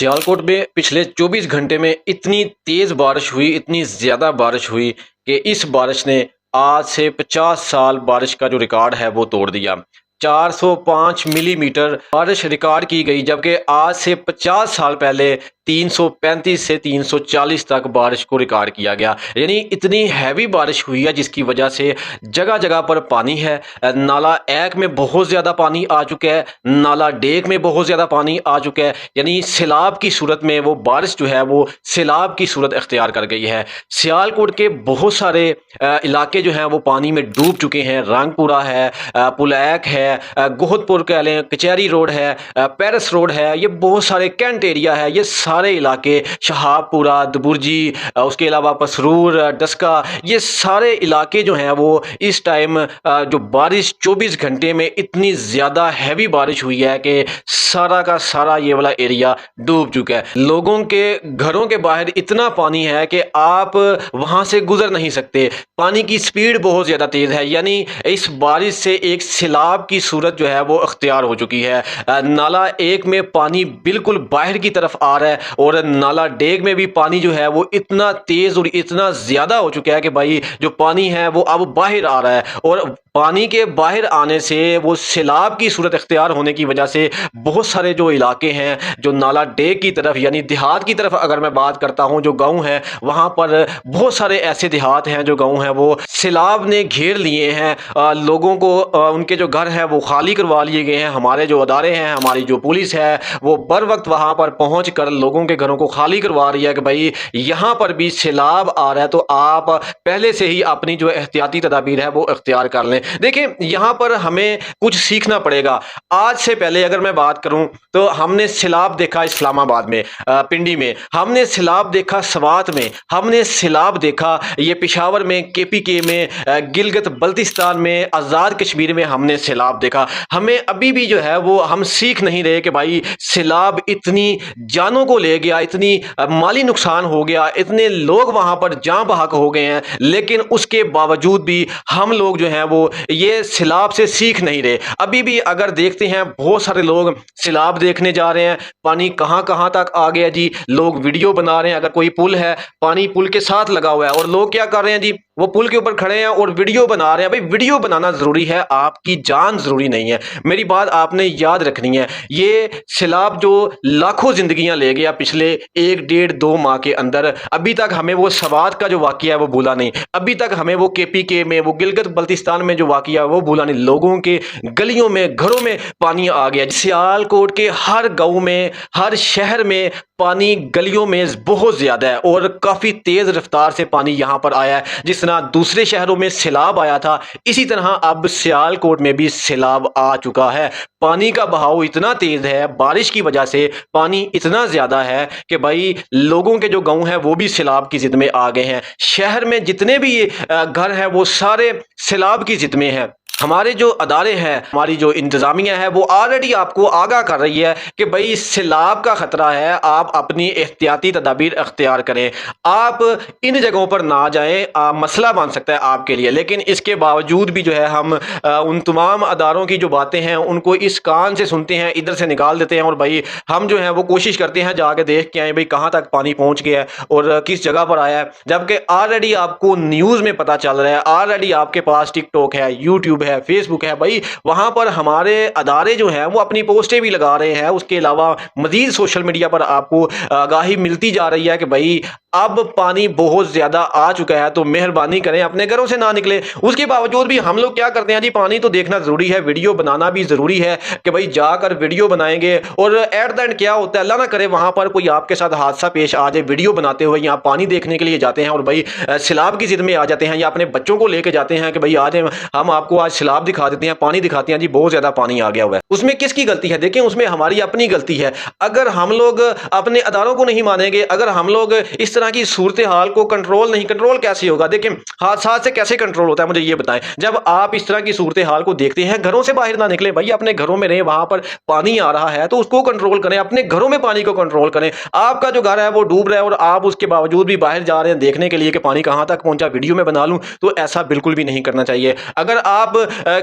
सियालकोट में पिछले 24 घंटे में इतनी तेज बारिश हुई, इतनी ज़्यादा बारिश हुई कि इस बारिश ने आज से 50 साल बारिश का जो रिकॉर्ड है वो तोड़ दिया। 405 मिलीमीटर बारिश रिकॉर्ड की गई, जबकि आज से 50 साल पहले 335 से 340 तक बारिश को रिकॉर्ड किया गया। यानी इतनी हैवी बारिश हुई है जिसकी वजह से जगह जगह पर पानी है। नाला एक में बहुत ज़्यादा पानी आ चुका है, नाला डेक में बहुत ज़्यादा पानी आ चुका है। यानी सैलाब की सूरत में वो बारिश जो है वो सैलाब की सूरत अख्तियार कर गई है। सियालकोट के बहुत सारे इलाके जो हैं वो पानी में डूब चुके हैं। रंगपुरा है, पुलैक है, गोहतपुर कह लें, कचहरी रोड है, पेरिस रोड है, ये बहुत सारे कैंट एरिया है, ये सारे इलाके, शहाबपुरा, दबुर्जी, उसके अलावा पसरूर, डस्का, ये सारे इलाके जो हैं वो इस टाइम जो बारिश 24 घंटे में इतनी ज़्यादा हैवी बारिश हुई है कि सारा का सारा ये वाला एरिया डूब चुका है। लोगों के घरों के बाहर इतना पानी है कि आप वहाँ से गुजर नहीं सकते। पानी की स्पीड बहुत ज़्यादा तेज़ है। यानी इस बारिश से एक सैलाब की सूरत जो है वो अख्तियार हो चुकी है। नाला एक में पानी बिल्कुल बाहर की तरफ आ रहा है और नाला डेग में भी पानी जो है वो इतना तेज़ और इतना ज़्यादा हो चुका है कि भाई जो पानी है वो अब बाहर आ रहा है, और पानी के बाहर आने से वो सैलाब की सूरत अख्तियार होने की वजह से बहुत सारे जो इलाके हैं जो नाला डेग की तरफ यानी देहात की तरफ अगर मैं बात करता हूँ, जो गांव है वहाँ पर बहुत सारे ऐसे देहात हैं, जो गांव हैं वो सैलाब ने घेर लिए हैं। लोगों को उनके जो घर है वो खाली करवा लिए गए हैं। हमारे जो अदारे हैं, हमारी जो पुलिस है वो बर वक्त वहाँ पर पहुँच कर लोगों के घरों को खाली करवा रही है कि भाई यहाँ पर भी सैलाब आ रहा है, तो आप पहले से ही अपनी जो एहतियाती तदाबीर है वो इख्तियार कर लें। देखिए यहाँ पर हमें कुछ सीखना पड़ेगा। आज से पहले अगर मैं बात करूं तो हमने सैलाब देखा इस्लामाबाद में, पिंडी में, हमने सैलाब देखा स्वात में, हमने सैलाब देखा ये पेशावर में, केपीके में, गिलगित बल्तिस्तान में, आज़ाद कश्मीर में हमने सैलाब देखा। हमें अभी भी जो है वो हम सीख नहीं रहे कि भाई सैलाब इतनी जानों को ले गया, इतनी माली नुकसान हो गया, इतने लोग वहां पर जान बहक हो गए हैं, लेकिन उसके बावजूद भी हम लोग जो हैं वो ये सैलाब से सीख नहीं रहे। अभी भी अगर देखते हैं बहुत सारे लोग सैलाब देखने जा रहे हैं, पानी कहां कहां तक आ गया जी, लोग वीडियो बना रहे हैं। अगर कोई पुल है, पानी पुल के साथ लगा हुआ है और लोग क्या कर रहे हैं जी, वो पुल के ऊपर खड़े हैं और वीडियो बना रहे हैं। भाई वीडियो बनाना जरूरी है, आपकी जान जरूरी नहीं है। मेरी बात आपने याद रखनी है। ये सैलाब जो लाखों जिंदगियां ले गया पिछले 1 डेढ़ 2 माह के अंदर, अभी तक हमें वो सवात का जो वाकया है वो भूला नहीं, अभी तक हमें वो केपीके में, वो गिलगित बल्तिस्तान में जो वाकया है वो भूला नहीं। लोगों के गलियों में, घरों में पानी आ गया। सियालकोट के हर गांव में, हर शहर में पानी गलियों में बहुत ज्यादा है और काफी तेज रफ्तार से पानी यहां पर आया है। जिस तरह दूसरे शहरों में सैलाब आया था, इसी तरह अब सियालकोट में भी सैलाब आ चुका है। पानी का बहाव इतना तेज है, बारिश की वजह से पानी इतना ज्यादा है कि भाई लोगों के जो गांव हैं वो भी सैलाब की जिद में आ गए हैं। शहर में जितने भी घर हैं वो सारे सैलाब की जिद में हैं। हमारे जो अदारे हैं, हमारी जो इंतजामिया है वो ऑलरेडी आपको आगाह कर रही है कि भाई सैलाब का खतरा है, आप अपनी एहतियाती तदाबीर अख्तियार करें, आप इन जगहों पर ना जाएं। मसला बन सकता है आपके लिए, लेकिन इसके बावजूद भी जो है हम उन तमाम अदारों की जो बातें हैं उनको इस कान से सुनते हैं, इधर से निकाल देते हैं, और भाई हम जो है वो कोशिश करते हैं जाके देख के आए भाई कहाँ तक पानी पहुँच गया है और किस जगह पर आया है। जबकि ऑलरेडी आपको न्यूज़ में पता चल रहा है, ऑलरेडी आपके पास टिकटॉक है, यूट्यूब है, फेसबुक है, भाई वहां पर हमारे अदारे जो हैं वो अपनी पोस्टें भी लगा रहे हैं। उसके अलावा मजीद सोशल मीडिया पर आपको आगाही मिलती जा रही है कि भाई अब पानी बहुत ज्यादा आ चुका है, तो मेहरबानी करें अपने घरों से ना निकले। उसके बावजूद भी हम लोग क्या करते हैं जी, पानी तो देखना जरूरी है, वीडियो बनाना भी जरूरी है कि भाई जाकर वीडियो बनाएंगे, और एट द एंड क्या होता है, अल्लाह ना करे वहां पर कोई आपके साथ हादसा पेश आ जाए, वीडियो बनाते हुए यहाँ पानी देखने के लिए जाते हैं और भाई सैलाब की जिद में आ जाते हैं, या अपने बच्चों को लेके जाते हैं कि भाई आज हम आपको आज सैलाब दिखा देते हैं, पानी दिखाते हैं जी, बहुत ज्यादा पानी आ गया हुआ है। उसमें किसकी गलती है? देखें उसमें हमारी अपनी गलती है। अगर हम लोग अपने अदारों को नहीं मानेंगे, अगर हम लोग इस तरह की सूरत हाल को कंट्रोल कैसे होगा? देखें हादसा से कैसे कंट्रोल होता है, मुझे ये बताएं। जब आप इस तरह की सूरत हाल को देखते हैं, घरों से बाहर ना निकले भाई, अपने घरों में रहें। वहां पर पानी आ रहा है तो उसको कंट्रोल करें, अपने घरों में पानी को कंट्रोल करें। आपका जो घर है वो डूब रहा है और आप उसके बावजूद भी बाहर जा रहे हैं देखने के लिए कि पानी कहां तक पहुंचा, वीडियो में बना लूं, तो ऐसा बिल्कुल भी नहीं करना चाहिए। अगर आप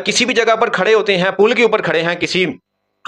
किसी भी जगह पर खड़े होते हैं, पुल के ऊपर खड़े हैं, किसी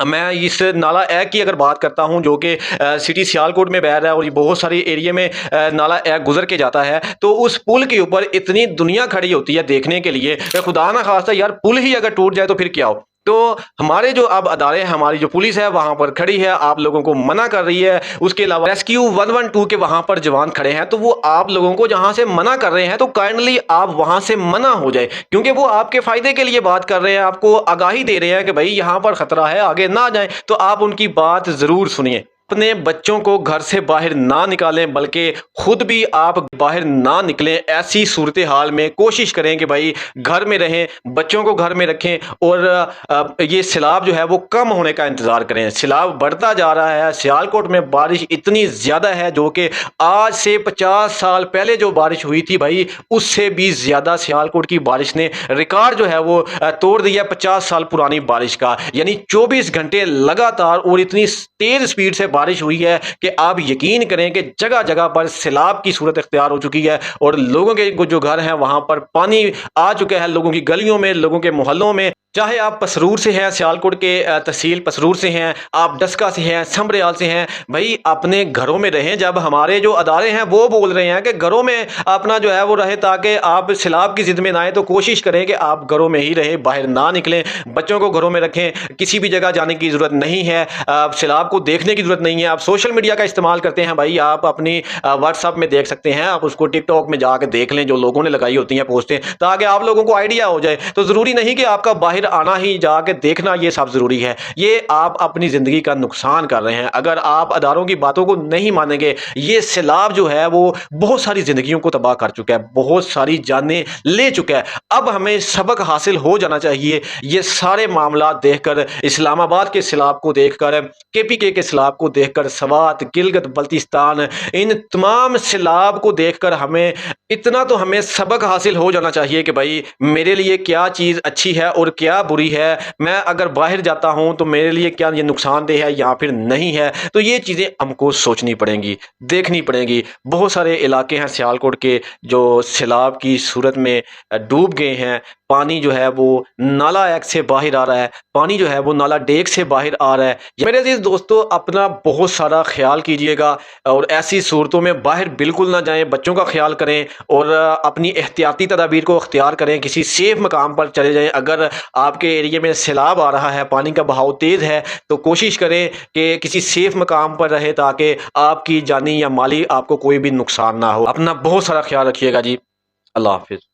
میں اس نالا ایک کی اگر بات کرتا ہوں جو کہ سٹی سیالکوٹ میں بہ رہا ہے اور یہ بہت ساری ایریے میں نالا ایک گزر کے جاتا ہے، تو اس پل کے اوپر اتنی دنیا کھڑی ہوتی ہے دیکھنے کے لیے کہ خدا نہ خواستہ یار پل ہی اگر ٹوٹ جائے تو پھر کیا ہو۔ تو ہمارے جو اب ادارے ہیں، ہماری جو پولیس ہے وہاں پر کھڑی ہے، آپ لوگوں کو منع کر رہی ہے۔ اس کے علاوہ ریسکیو 112 کے وہاں پر جوان کھڑے ہیں، تو وہ آپ لوگوں کو جہاں سے منع کر رہے ہیں تو کائنڈلی آپ وہاں سے منع ہو جائے، کیونکہ وہ آپ کے فائدے کے لیے بات کر رہے ہیں، آپ کو آگاہی دے رہے ہیں کہ بھائی یہاں پر خطرہ ہے، آگے نہ جائیں، تو آپ ان کی بات ضرور سنیے۔ اپنے بچوں کو گھر سے باہر نہ نکالیں، بلکہ خود بھی آپ باہر نہ نکلیں۔ ایسی صورتحال میں کوشش کریں کہ بھائی گھر میں رہیں، بچوں کو گھر میں رکھیں، اور یہ سیلاب جو ہے وہ کم ہونے کا انتظار کریں۔ سیلاب بڑھتا جا رہا ہے، سیالکوٹ میں بارش اتنی زیادہ ہے جو کہ آج سے 50 سال پہلے جو بارش ہوئی تھی بھائی اس سے بھی زیادہ سیالکوٹ کی بارش نے ریکارڈ جو ہے وہ توڑ دیا 50 سال پرانی بارش کا، یعنی 24 گھنٹے لگاتار، اور اتنی تیز سپیڈ سے بارش ہوئی ہے کہ آپ یقین کریں کہ جگہ جگہ پر سیلاب کی صورت اختیار ہو چکی ہے، اور لوگوں کے جو گھر ہیں وہاں پر پانی آ چکا ہے، لوگوں کی گلیوں میں، لوگوں کے محلوں میں۔ چاہے آپ پسرور سے ہیں، سیالکوٹ کے تحصیل پسرور سے ہیں، آپ ڈسکا سے ہیں، سمبریال سے ہیں، بھائی اپنے گھروں میں رہیں۔ جب ہمارے جو ادارے ہیں وہ بول رہے ہیں کہ گھروں میں اپنا جو ہے وہ رہے تاکہ آپ سیلاب کی ضد میں نہ آئیں، تو کوشش کریں کہ آپ گھروں میں ہی رہیں، باہر نہ نکلیں، بچوں کو گھروں میں رکھیں، کسی بھی جگہ جانے کی ضرورت نہیں ہے، سیلاب کو دیکھنے کی ضرورت نہیں ہے۔ آپ سوشل میڈیا کا استعمال کرتے ہیں بھائی، آپ اپنی واٹس ایپ میں دیکھ سکتے ہیں، آپ اس کو ٹک ٹاک میں جا کے دیکھ لیں جو لوگوں نے لگائی ہوتی ہیں پوسٹیں، تاکہ آپ لوگوں کو آئیڈیا ہو جائے۔ تو ضروری نہیں کہ آپ کا باہر آنا ہی جا کے دیکھنا یہ سب ضروری ہے، یہ آپ اپنی زندگی کا نقصان کر رہے ہیں اگر آپ اداروں کی باتوں کو نہیں مانیں گے۔ یہ سیلاب جو ہے وہ بہت ساری زندگیوں کو تباہ کر چکا ہے، بہت ساری جانیں لے چکا ہے۔ اب ہمیں سبق حاصل ہو جانا چاہیے، یہ سارے معاملات دیکھ کر، اسلام آباد کے سیلاب کو دیکھ کر، KPK کے سیلاب کو دیکھ کر، سوات، گلگت بلتستان، ان تمام سیلاب کو دیکھ کر ہمیں اتنا تو ہمیں سبق حاصل ہو جانا چاہیے کہ بھائی میرے لیے کیا چیز اچھی ہے اور کیا بری ہے، میں اگر باہر جاتا ہوں تو میرے لیے کیا یہ نقصان دہ ہے یا پھر نہیں ہے۔ تو یہ چیزیں ہم کو سوچنی پڑیں گی، دیکھنی پڑیں گی۔ بہت سارے علاقے ہیں سیالکوٹ کے جو سیلاب کی صورت میں ڈوب گئے ہیں، پانی جو ہے وہ نالا ایک سے باہر آ رہا ہے، پانی جو ہے وہ نالا ڈیک سے باہر آ رہا ہے۔ میرے عزیز دوستو، اپنا بہت سارا خیال کیجئے گا، اور ایسی صورتوں میں باہر بالکل نہ جائیں، بچوں کا خیال کریں، اور اپنی احتیاطی تدابیر کو اختیار کریں، کسی سیف مقام پر چلے جائیں۔ اگر آپ کے ایریے میں سیلاب آ رہا ہے، پانی کا بہاؤ تیز ہے، تو کوشش کریں کہ کسی سیف مقام پر رہے تاکہ آپ کی جانی یا مالی آپ کو کوئی بھی نقصان نہ ہو۔ اپنا بہت سارا خیال رکھیے گا جی، اللہ حافظ۔